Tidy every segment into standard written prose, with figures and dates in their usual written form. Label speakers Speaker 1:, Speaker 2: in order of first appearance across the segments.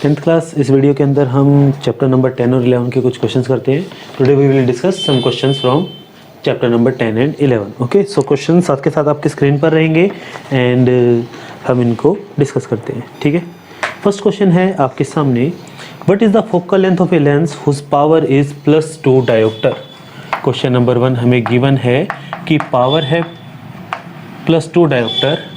Speaker 1: 10th class इस video के अंदर हम चैप्टर नंबर 10 और 11 के कुछ क्वेश्चंस करते हैं. Today we will discuss some questions from chapter number 10 and 11. Okay, so question साथ के साथ आपके स्क्रीन पर रहेंगे एंड हम इनको डिस्कस करते हैं. ठीक है, फर्स्ट क्वेश्चन है आपके सामने, what is the focal length of a lens whose power is +2 dioptre. Question number 1 हमें गिवन है कि पावर है +2 dioptre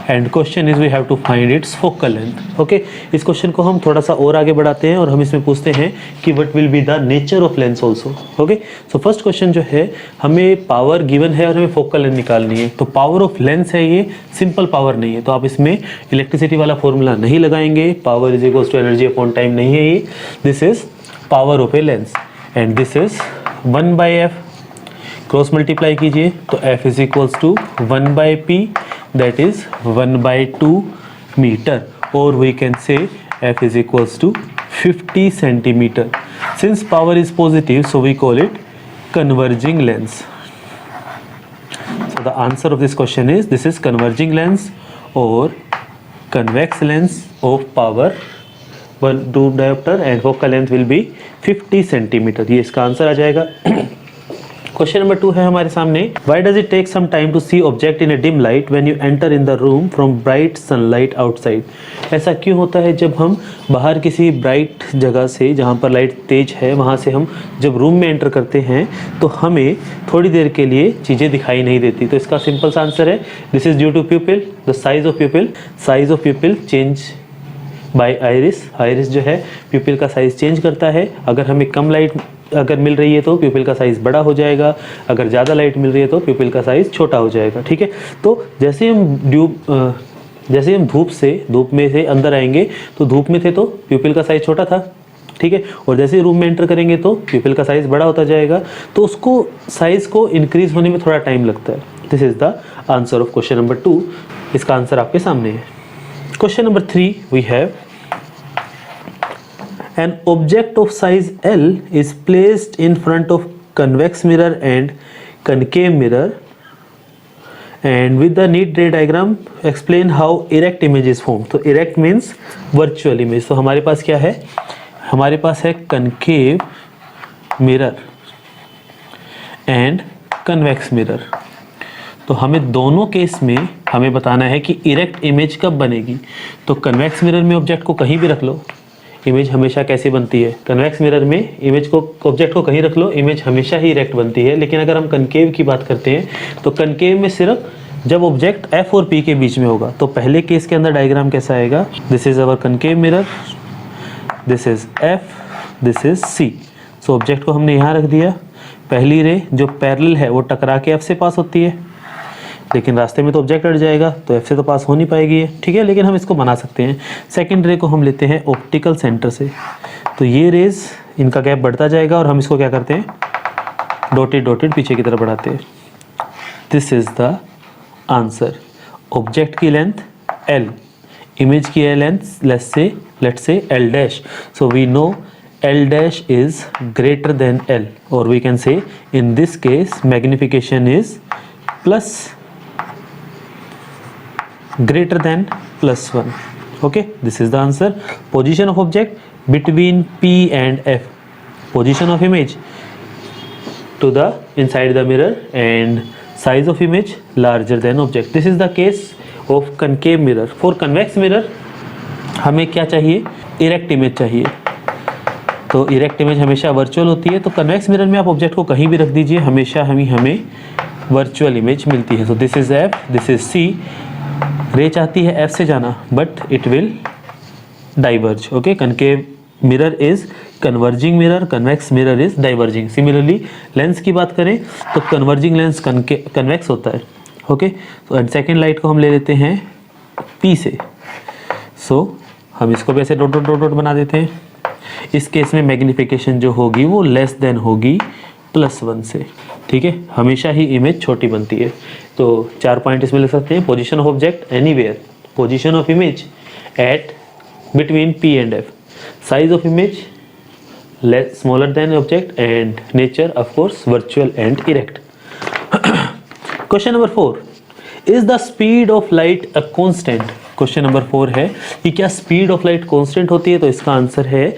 Speaker 1: and question is we have to find its focal length. Okay, इस क्वेश्चन को हम थोड़ा सा और आगे बढ़ाते हैं और हम इसमें पूछते हैं कि what will be the nature of lens also. Okay, so first question जो है, हमें पावर गिवन है और हमें फोकल लेंथ निकालनी है. तो पावर ऑफ लेंस है, ये सिंपल पावर नहीं है, तो आप इसमें इलेक्ट्रिसिटी वाला फॉर्मूला नहीं लगाएंगे. Power is equals to energy upon time नहीं है ये. This is power of a lens and this is 1/f. Cross multiply कीजिए तो f is equals to 1/p, that is 1/2 meter, or we can say f is equals to 50 centimeter. Since power is positive, so we call it converging lens. So the answer of this question is, this is converging lens or convex lens of power 1/2 diopter and focal length will be 50 centimeter. ये इसका answer आ जाएगा. Question number 2 है हमारे सामने, why does it take some time to see object in a dim light when you enter in the room from bright sunlight outside. ऐसा क्यों होता है, जब हम बाहर किसी ब्राइट जगह से, जहाँ पर लाइट तेज है, वहाँ से हम जब रूम में एंटर करते हैं तो हमें थोड़ी देर के लिए चीज़ें दिखाई नहीं देती. तो इसका सिंपल सा आंसर है, this is due to pupil, the size of pupil change by iris. Iris जो है प्यूपिल का साइज चेंज करता है. अगर हमें कम लाइट अगर मिल रही है तो प्यूपिल का साइज़ बड़ा हो जाएगा, अगर ज़्यादा लाइट मिल रही है तो प्यूपिल का साइज़ छोटा हो जाएगा. ठीक है, तो जैसे हम धूप में से अंदर आएंगे तो धूप में थे तो प्यूपिल का साइज़ छोटा था. ठीक है, और जैसे ही रूम में एंटर करेंगे तो प्यूपिल का साइज़ बड़ा होता जाएगा. तो उसको साइज़ को इंक्रीज होने में थोड़ा टाइम लगता है. This is the answer of question number 2. इसका आंसर आपके सामने है. Question number 3 we have, an object of size L is placed in front of convex mirror and concave mirror, and with the neat ray diagram explain how erect image is formed. तो erect means virtual image. तो हमारे पास क्या है, हमारे पास है concave mirror and convex mirror. तो हमें दोनों केस में हमें बताना है कि इरेक्ट इमेज कब बनेगी. तो कन्वेक्स मिरर में ऑब्जेक्ट को कहीं भी रख लो, इमेज हमेशा कैसी बनती है, कन्वेक्स मिरर में इमेज को, ऑब्जेक्ट को कहीं रख लो, इमेज हमेशा ही इरेक्ट बनती है. लेकिन अगर हम कनकेव की बात करते हैं तो कनकेव में सिर्फ जब ऑब्जेक्ट F और P के बीच में होगा. तो पहले केस के अंदर डायग्राम कैसा आएगा, this is our concave mirror, this is F, this is C. So object को हमने यहाँ रख दिया. पहली रे जो पैरेलल है वो टकरा के F से पास होती है, लेकिन रास्ते में तो ऑब्जेक्ट अट जाएगा तो F से तो पास हो नहीं पाएगी. ठीक है, लेकिन हम इसको बना सकते हैं. सेकंड रे को हम लेते हैं ऑप्टिकल सेंटर से. तो ये रेज, इनका गैप बढ़ता जाएगा और हम इसको क्या करते हैं, डॉटेड पीछे की तरफ बढ़ाते हैं. This is the answer. Object की लेंथ L, इमेज की length let's say L dash. So we know L dash is greater than L, और we can say in this case magnification is plus greater than +1. okay, this is the answer. Position of object between P and F, position of image to the inside the mirror and size of image larger than object. This is the case of concave mirror. For convex mirror हमें क्या चाहिए, erect image चाहिए. तो erect image हमेशा virtual होती है. तो convex mirror में आप ऑब्जेक्ट को कहीं भी रख दीजिए, हमेशा हमें वर्चुअल इमेज मिलती है. सो this is F, this is C. रे चाहती है F से जाना but it will diverge. Okay, concave mirror is converging mirror, convex mirror is diverging. Similarly lens की बात करें तो कन्वर्जिंग लेंस कन्वेक्स होता है. ओके, तो सेकेंड लाइट को हम ले लेते हैं P से. सो हम इसको भी ऐसे डॉट बना देते हैं. इस केस में मैग्निफिकेशन जो होगी वो लेस देन होगी +1 से. ठीक है, हमेशा ही इमेज छोटी बनती है. तो 4 पॉइंट इसमें लिख सकते हैं. Position of object anywhere, position of image at between P and F, size of image smaller than object and nature of course virtual and erect. Question number 4, is the speed of light a constant. Question number 4 है कि क्या speed of light constant होती है? तो इसका answer है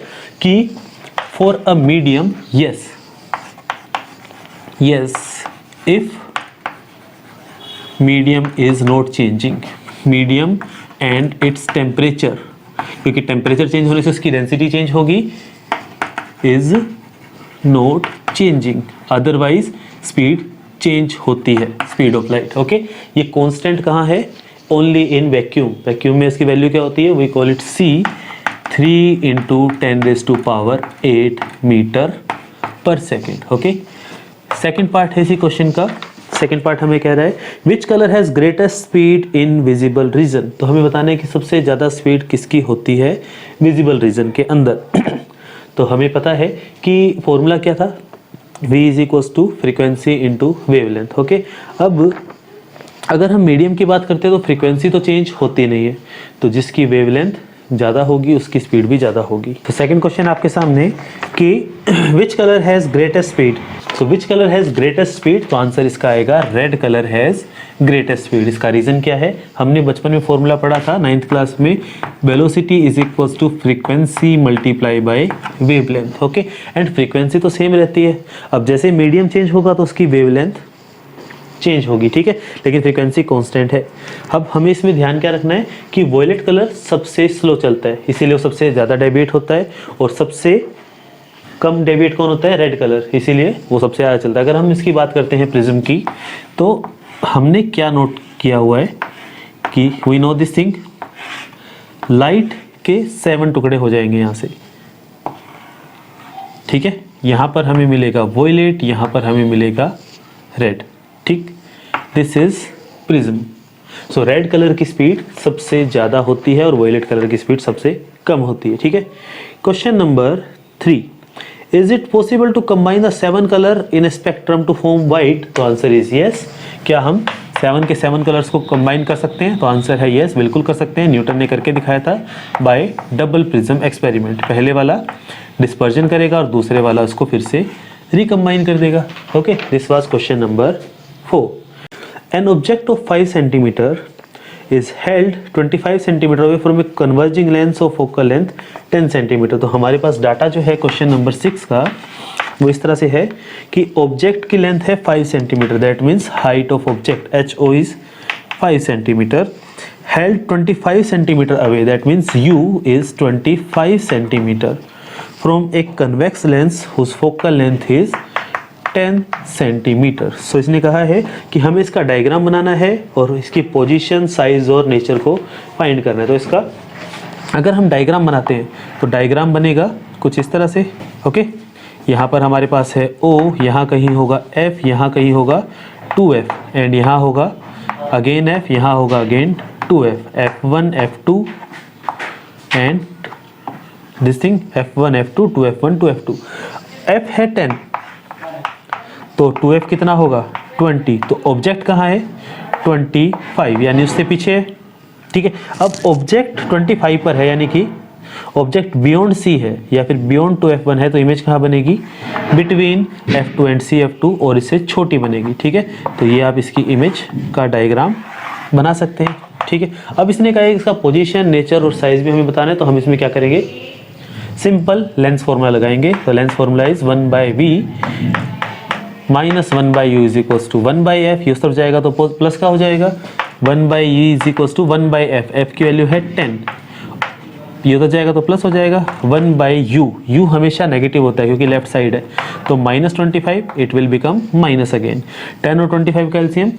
Speaker 1: कि for a medium yes, if medium is not changing, medium and its temperature, क्योंकि टेम्परेचर चेंज होने से उसकी डेंसिटी चेंज होगी, is not changing, otherwise speed change होती है, स्पीड ऑफ लाइट। ओके, ये कांस्टेंट कहाँ है? Only in vacuum. वैक्यूम में इसकी वैल्यू क्या होती है? We call it C, 3 × 10⁸ metre पर सेकेंड। ओके, सेकेंड पार्ट है इसी क्वेश्चन का। सेकेंड पार्ट हमें कह रहा है which colour has greatest speed in visible region. तो हमें बताना है कि सबसे ज़्यादा स्पीड किसकी होती है विजिबल रीजन के अंदर। तो हमें पता है कि फॉर्मूला क्या था? V = frequency into wavelength. Okay, अब अगर हम मीडियम की बात करते हैं तो फ्रीक्वेंसी तो चेंज होती नहीं है, तो जिसकी वेवलेंथ ज़्यादा होगी उसकी स्पीड भी ज़्यादा होगी। तो सेकंड क्वेश्चन आपके सामने कि which colour has greatest speed. So which colour has greatest speed, तो आंसर इसका आएगा red colour has greatest speed. इसका रीज़न क्या है? हमने बचपन में फॉर्मूला पढ़ा था 9th क्लास में, velocity = frequency multiply by wavelength. Okay, and frequency तो सेम रहती है। अब जैसे मीडियम चेंज होगा तो उसकी वेवलेंथ चेंज होगी, ठीक है, लेकिन फ्रीक्वेंसी कांस्टेंट है। अब हमें इसमें ध्यान क्या रखना है कि वॉयलेट कलर सबसे स्लो चलता है, इसीलिए वो सबसे ज़्यादा डेविएट होता है, और सबसे कम डेविएट कौन होता है? रेड कलर, इसीलिए वो सबसे ज़्यादा चलता है। अगर हम इसकी बात करते हैं प्रिज्म की, तो हमने क्या नोट किया हुआ है कि we know this thing, light के 7 टुकड़े हो जाएंगे यहाँ से, ठीक है। यहाँ पर हमें मिलेगा वॉयलेट, यहाँ पर हमें मिलेगा रेड, ठीक। This is prism. So red colour की स्पीड सबसे ज़्यादा होती है और वॉयलेट कलर की स्पीड सबसे कम होती है, ठीक है। Question number 3, is it possible to combine the 7 colour in spectrum to form white. तो आंसर इज यस। क्या हम 7 के 7 कलर्स को कंबाइन कर सकते हैं? तो आंसर है यस, बिल्कुल कर सकते हैं। न्यूटन ने करके दिखाया था बाय डबल प्रिज्म एक्सपेरिमेंट। पहले वाला डिस्पर्जन करेगा और दूसरे वाला उसको फिर से रिकम्बाइन कर देगा। Okay, this was question number 4. An object of 5 cm is held 25 cm away from a converging lens of focal length 10 cm. तो हमारे पास डाटा जो है क्वेश्चन नंबर 6 का वो इस तरह से है कि ऑब्जेक्ट की लेंथ है 5 cm, that means height of object HO is 5 cm, held 25 cm away, that means U is 25 cm from a convex lens whose focal length is 10 centimetre. So इसने कहा है कि हमें इसका डायग्राम बनाना है और इसकी पोजीशन, साइज और नेचर को फाइंड करना है। तो इसका अगर हम डायग्राम बनाते हैं तो डायग्राम बनेगा कुछ इस तरह से। ओके, यहाँ पर हमारे पास है O, यहाँ कहीं होगा F, यहाँ कहीं होगा 2F, एंड यहाँ होगा अगेन F, यहाँ होगा again 2F, F1 F2 and this thing F1 F2 2F1 2F2। F है 10 तो 2F कितना होगा 20, तो ऑब्जेक्ट कहाँ है 25, यानी उससे पीछे है, ठीक है। अब ऑब्जेक्ट 25 पर है, यानी कि ऑब्जेक्ट बियॉन्ड C है या फिर बियॉन्ड 2F1 है, तो इमेज कहाँ बनेगी? बिटवीन F2 एंड CF2, और इससे छोटी बनेगी, ठीक है। तो ये आप इसकी इमेज का डायग्राम बना सकते हैं, ठीक है। अब इसने कहा है इसका पोजीशन, नेचर और साइज भी हमें बताना है, तो हम इसमें क्या करेंगे? सिंपल लेंस फॉर्मूला लगाएंगे। तो lens formula is 1/V -1/U = 1/F। ये उस तरफ जाएगा तो प्लस का हो जाएगा, 1/E = 1/F। F की वैल्यू है 10, ये तो जाएगा तो प्लस हो जाएगा 1/U। U हमेशा नेगेटिव होता है क्योंकि लेफ्ट साइड है, तो -25 it will become minus again. 10 और 25 का एलसीएम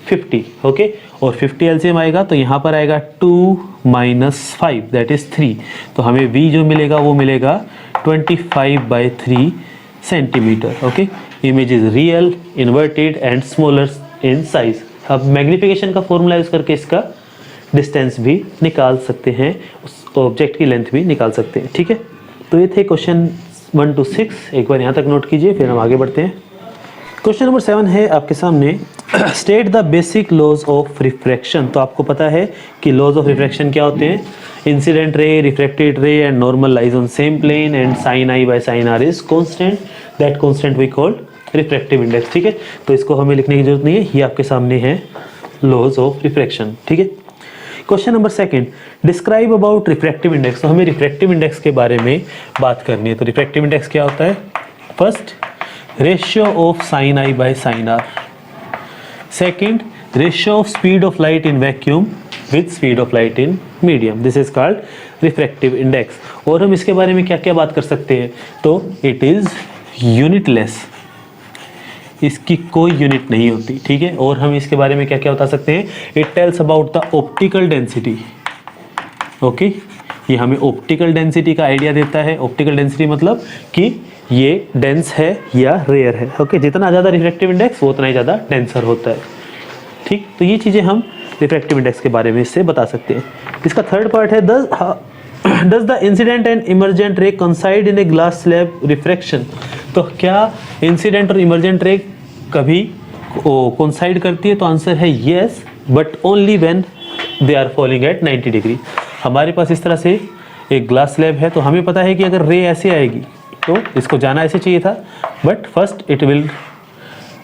Speaker 1: 50, ओके, और 50 एलसीएम आएगा तो यहाँ पर आएगा 2 - 5 दैट इज 3। तो हमें V जो मिलेगा वो मिलेगा 25/3 centimetre. Okay, image is real, inverted and smaller in size. अब मैग्निफिकेशन का फॉर्मूला यूज करके इसका डिस्टेंस भी निकाल सकते हैं, उस ऑब्जेक्ट की लेंथ भी निकाल सकते हैं, ठीक है। तो ये थे क्वेश्चन 1 to 6, एक बार यहाँ तक नोट कीजिए, फिर हम आगे बढ़ते हैं। क्वेश्चन नंबर 7 है आपके सामने, state the basic laws of refraction. तो आपको पता है कि लॉज ऑफ रिफ्रैक्शन क्या होते हैं? Incident ray, refracted ray and normal lies on same plane and sin I by sin R is constant, that constant we called refractive index, ठीक है। तो इसको हमें लिखने की जरूरत नहीं है, ये आपके सामने है लॉज ऑफ रिफ्रैक्शन, ठीक है। Question number second, describe about refractive index. तो हमें रिफ्रैक्टिव इंडेक्स के बारे में बात करनी है। तो रिफ्रैक्टिव इंडेक्स क्या होता है? First, ratio of sine I by sine R. Second, ratio of speed of light in vacuum with speed of light in medium, this is called refractive index. और हम इसके बारे में क्या क्या बात कर सकते हैं? तो इट इज यूनिटलेस, इसकी कोई यूनिट नहीं होती, ठीक है। और हम इसके बारे में क्या क्या बता सकते हैं? It tells about the optical density, okay. ये हमें ऑप्टिकल डेंसिटी का आइडिया देता है। ऑप्टिकल डेंसिटी मतलब कि ये डेंस है या रेयर है, ओके। जितना ज़्यादा रिफ्रैक्टिव इंडेक्स वो उतना ही ज़्यादा डेंसर होता है, ठीक। तो ये चीज़ें हम रिफ्रैक्टिव इंडेक्स के बारे में इससे बता सकते हैं। इसका थर्ड पार्ट है, does the incident and emergent रे कंसाइड इन ए ग्लास स्लैब रिफ्रैक्शन। तो क्या इंसिडेंट और इमर्जेंट रे कभी कोइंसाइड करती है? तो आंसर है yes, but only when they are falling at 90 degree. हमारे पास इस तरह से एक ग्लास स्लैब है, तो हमें पता है कि अगर रे ऐसे आएगी तो इसको जाना ऐसे चाहिए था, but first it will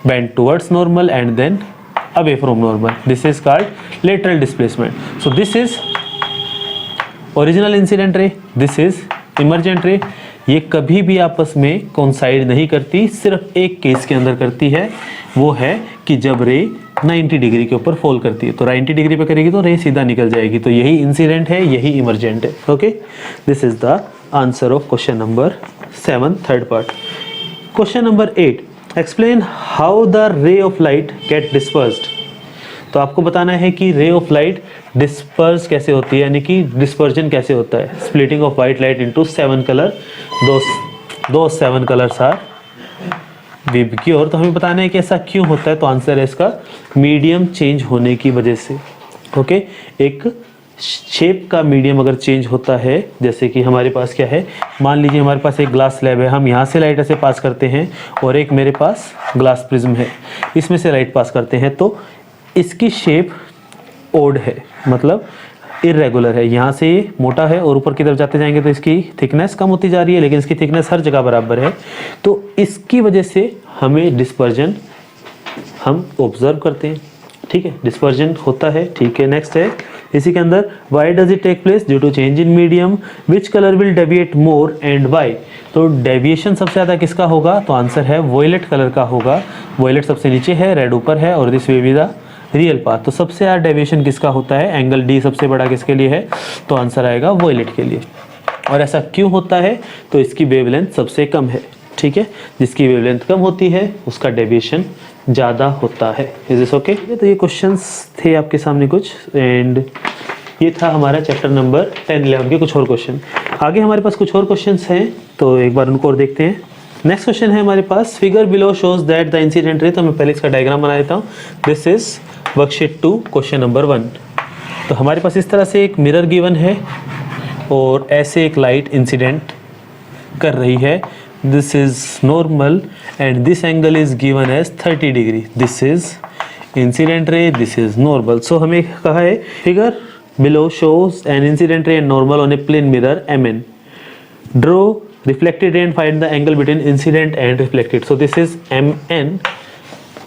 Speaker 1: bend towards normal and then away from normal, this is called lateral displacement. So this is original incident ray, this is emergent ray. ये कभी भी आपस में कोइंसाइड नहीं करती, सिर्फ एक केस के अंदर करती है, वो है कि जब रे 90 डिग्री के ऊपर फॉल करती है। तो 90 डिग्री पे करेगी तो रे सीधा निकल जाएगी। तो यही इंसिडेंट है, यही इमर्जेंट है, okay. This is the answer of question number 7, third part. Question number 8, explain how the ray of light get dispersed. तो आपको बताना है कि रे ऑफ लाइट डिस्पर्स कैसे होती है, यानी कि डिस्पर्जन कैसे होता है। Splitting of white light into 7 colour, दो 7 कलर्स आर विबग्योर। तो हमें बताना है कि ऐसा क्यों होता है। तो आंसर है इसका मीडियम चेंज होने की वजह से, ओके। एक शेप का मीडियम अगर चेंज होता है, जैसे कि हमारे पास क्या है, मान लीजिए हमारे पास एक ग्लास स्लैब है, हम यहाँ से लाइट ऐसे पास करते हैं, और एक मेरे पास ग्लास प्रिज्म है, इसमें से लाइट पास करते हैं, तो इसकी शेप ओड है, मतलब इरेगुलर है। यहाँ से ये मोटा है और ऊपर की तरफ जाते जाएंगे तो इसकी थिकनेस कम होती जा रही है, लेकिन इसकी थिकनेस हर जगह बराबर है। तो इसकी वजह से हमें डिस्पर्जन हम ऑब्जर्व करते हैं, ठीक है। डिस्पर्जन होता है, ठीक है। नेक्स्ट है इसी के अंदर, why does it take place? Due to change in medium, which colour will deviate more and why. तो डेविएशन सबसे ज़्यादा किसका होगा? तो आंसर है वॉयलेट कलर का होगा। वॉयलेट सबसे नीचे है, रेड ऊपर है, और this way be the real path. तो सबसे ज़्यादा डेविएशन किसका होता है? एंगल डी सबसे बड़ा किसके लिए है? तो आंसर आएगा वॉयलेट के लिए। और ऐसा क्यों होता है? तो इसकी वेवलेंथ सबसे कम है, ठीक है। जिसकी वेवलेंथ कम होती है उसका डेविएशन ज़्यादा होता है। Is this okay? तो ये क्वेश्चंस थे आपके सामने कुछ, एंड ये था हमारा चैप्टर नंबर 10-11 के कुछ और क्वेश्चन। आगे हमारे पास कुछ और क्वेश्चंस हैं, तो एक बार उनको और देखते हैं। नेक्स्ट क्वेश्चन है हमारे पास, figure below shows that the incident ray. तो मैं पहले इसका डायग्राम बना देता हूँ। This is worksheet 2 question number 1। तो हमारे पास इस तरह से एक मिरर गिवन है और ऐसे एक लाइट इंसिडेंट कर रही है। This is normal and this angle is given as 30 degree. This is incident ray, this is normal. So हमें कहा है figure below shows an incident ray and normal on a plane mirror MN। Draw reflected ray and find the angle between incident and reflected. So this is MN।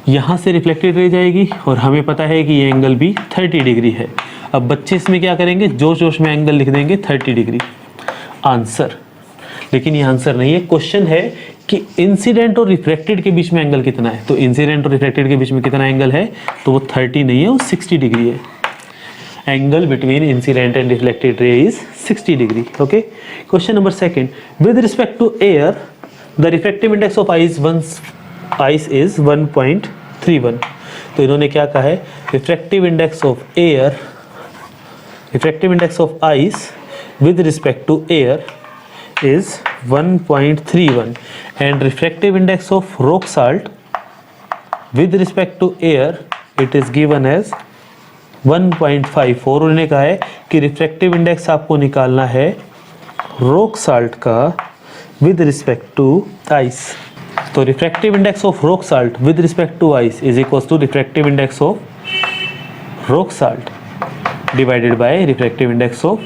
Speaker 1: यहाँ से reflected रह जाएगी और हमें पता है कि ये एंगल भी 30 डिग्री है। अब बच्चे इसमें क्या करेंगे, जोश जोश में एंगल लिख देंगे 30 डिग्री आंसर। लेकिन ये आंसर नहीं है, क्वेश्चन है कि इंसिडेंट और रिफ्लेक्टेड के बीच में एंगल कितना है। तो इंसिडेंट और रिफ्लेक्टेड के बीच में कितना एंगल है? तो वो 30 नहीं है, वो 60 डिग्री है। Angle between incident and reflected ray is 60 degree, okay. Question number 2, with respect to air the refractive index of ice is 1.31। तो इन्होंने क्या कहा है, refractive index of air, refractive index of ice with respect to air is 1.31 and refractive index of rock salt with respect to air it is given as 1.54। उन्होंने कहा है कि refractive index आपको निकालना है रॉक साल्ट का with respect to ice. तो refractive index of rock salt with respect to ice is equals to refractive index of rock salt divided by refractive index of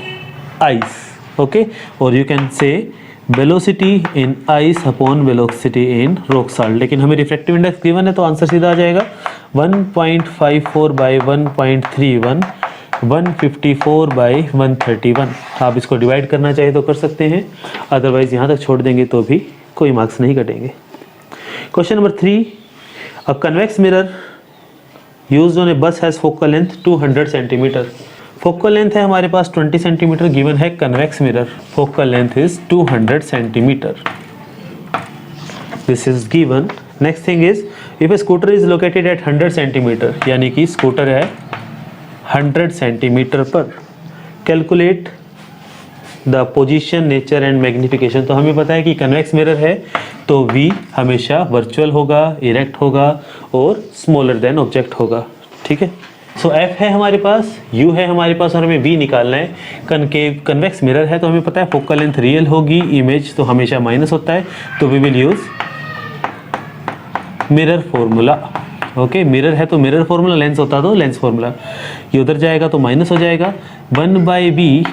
Speaker 1: ice, okay. और you can say velocity in ice upon velocity in rock salt. लेकिन हमें refractive index given है तो answer सीधा आ जाएगा 1.54 bye 1.31 154/131। आप इसको divide करना चाहे तो कर सकते हैं, अदरवाइज यहाँ तक छोड़ देंगे तो भी कोई मार्क्स नहीं कटेंगे। Question number 3, a convex mirror used on a bus has focal length 200 centimetre. Focal length है हमारे पास 20 सेंटीमीटर, गिवन है convex mirror, focal length is 200 centimetre, this is given. Next thing is if a scooter is located at 100 centimetre, यानी कि scooter है 100 centimetre पर, calculate the position, nature and magnification. तो हमें पता है कि कन्वेक्स मिरर है तो V हमेशा वर्चुअल होगा, इरेक्ट होगा और स्मॉलर देन ऑब्जेक्ट होगा, ठीक है। सो F है हमारे पास, U है हमारे पास और हमें V निकालना है। कनकेव कन्वेक्स मिरर है तो हमें पता है फोकल लेंथ रियल होगी, इमेज तो हमेशा माइनस होता है, तो we will use mirror formula. Okay, mirror है तो मिरर फॉर्मूला, लेंस होता तो लेंस फॉर्मूला। ये उधर जाएगा तो माइनस हो जाएगा, 1/V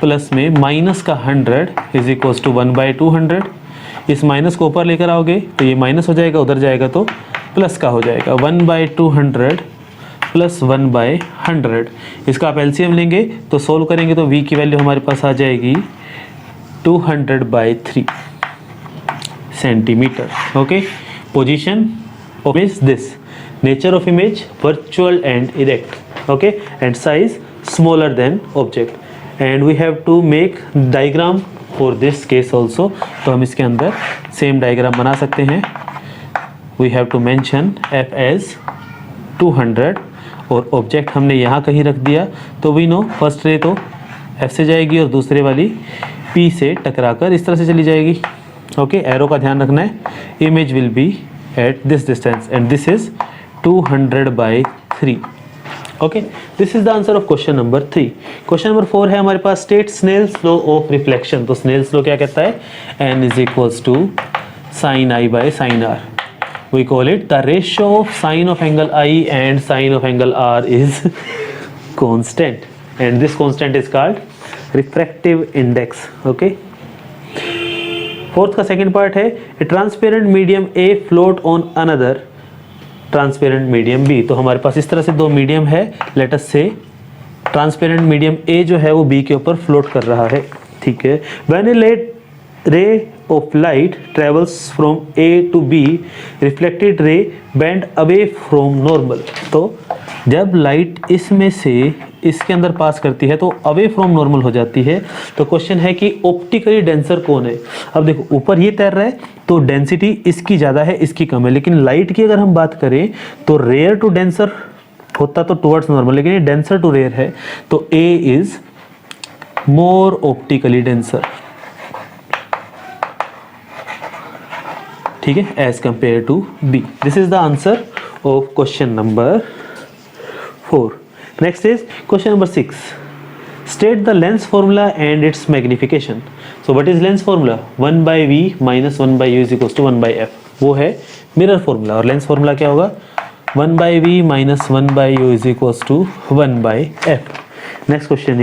Speaker 1: प्लस में माइनस का 100 इज इक्वल्स टू 1/200। इस माइनस को ऊपर लेकर आओगे तो ये माइनस हो जाएगा, उधर जाएगा तो प्लस का हो जाएगा, 1/200 प्लस 1/100। इसका आप एलसीएम लेंगे तो सोल्व करेंगे तो V की वैल्यू हमारे पास आ जाएगी 200/3 centimetre. Okay, position of is this, nature of image virtual and erect, okay, and size smaller than object, and we have to make diagram for this case also। तो हम इसके अंदर same diagram बना सकते हैं। we have to mention f as 200 और object हमने यहाँ कहीं रख दिया, तो we know फर्स्ट रे तो f से जाएगी और दूसरे वाली p से टकराकर इस तरह से चली जाएगी। ओके, एरो का ध्यान रखना है। Image will be at this distance and this is 200/3। okay, this is the answer of question number 3। question number 4 है हमारे पास, state Snell's law of reflection। तो Snell's law क्या कहता है, n is equals to sin I by sin r। we call it the ratio of sine of angle I and sine of angle r is constant and this constant is called refractive index। okay, fourth का second part है, A transparent medium A float on another transparent medium B. तो हमारे पास इस तरह से दो medium है, लेट अस से ट्रांसपेरेंट मीडियम ए जो है वो बी के ऊपर फ्लोट कर रहा है, ठीक है। When a ray of light travels from A to B, reflected ray bend away from normal. तो जब लाइट इसमें से इसके अंदर पास करती है तो अवे फ्रॉम नॉर्मल हो जाती है। तो क्वेश्चन है कि ऑप्टिकली डेंसर कौन है। अब देखो, ऊपर ये तैर रहा है तो डेंसिटी इसकी ज़्यादा है, इसकी कम है, लेकिन लाइट की अगर हम बात करें तो रेयर टू डेंसर होता तो टुवर्ड्स नॉर्मल, लेकिन ये डेंसर टू रेयर है, तो A is more optically denser, ठीक है, as compare to B. This is the answer of question number 4। Next is question number 6, state the lens formula and its magnification। so what is lens formula, 1/V minus 1/U is equals to 1/F, वो है mirror formula. और lens formula क्या होगा, 1/V minus 1/U is equals to 1/F। next question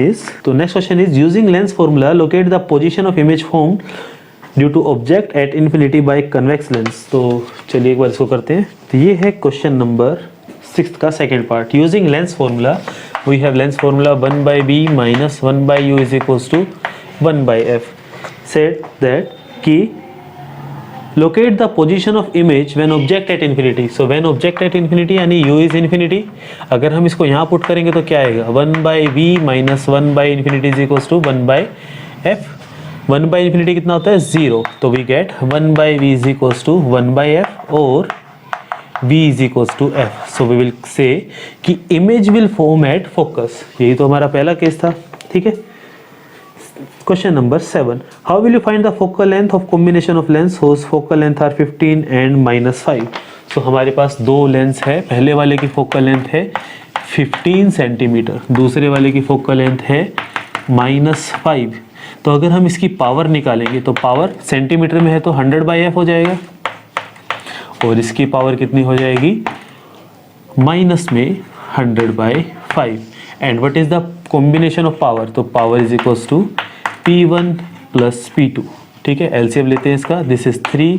Speaker 1: is using lens formula locate the position of image formed due to object at infinity by convex lens। तो चलिए एक बार इसको करते हैं। तो ये है क्वेश्चन नंबर 6 का second part. Using lens formula we have lens formula 1/B minus 1/U is equals to 1/F। Said that कि locate the position of image when object at infinity। so when object at infinity यानी U is infinity, अगर हम इसको यहाँ put करेंगे तो क्या आएगा, 1/V minus 1/infinity is equals to 1/F। 1/infinity कितना होता है, 0, तो we get 1/V is equals to 1/F और V is equals to F। so we will say कि image will form at focus। यही तो हमारा पहला केस था, ठीक है। Question number 7, how will you find the focal length of combination of lens whose focal length are 15 and -5। so हमारे पास दो लेंस है, पहले वाले की फोकल लेंथ है 15 सेंटीमीटर, दूसरे वाले की फोकल लेंथ है -5। तो अगर हम इसकी पावर निकालेंगे तो पावर सेंटीमीटर में है तो 100/F हो जाएगा और इसकी पावर कितनी हो जाएगी, माइनस में 100/5। And what is the combination of power, तो power is equals to P1 plus P2, ठीक है। एलसीएम लेते हैं इसका, दिस इज 3,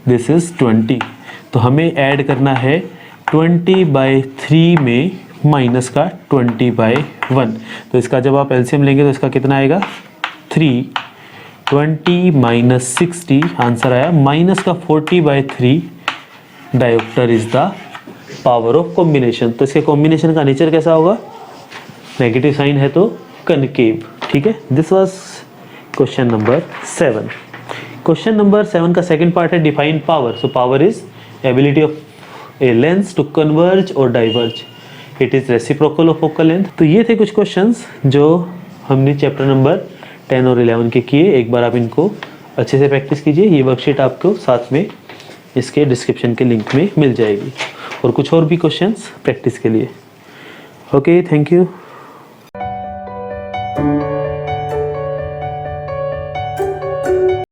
Speaker 1: दिस इज 20। तो हमें ऐड करना है 20/3 में माइनस का 20/1, तो इसका जब आप एलसीएम लेंगे तो इसका कितना आएगा 3, 20 माइनस 60, आंसर आया माइनस का 40/3 dioptre is the power of combination. तो इसके कॉम्बिनेशन का नेचर कैसा होगा, नेगेटिव साइन है तो कनकेव, ठीक है। This was question number 7। Question number 7 का सेकंड पार्ट है define power. So power is ability of a lens to converge और diverge, it is reciprocal of focal length. तो ये थे कुछ क्वेश्चंस जो हमने चैप्टर नंबर 10 और 11 के किए। एक बार आप इनको अच्छे से प्रैक्टिस कीजिए। ये वर्कशीट आपको साथ में इसके डिस्क्रिप्शन के लिंक में मिल जाएगी, और कुछ और भी क्वेश्चंस प्रैक्टिस के लिए। Okay, thank you.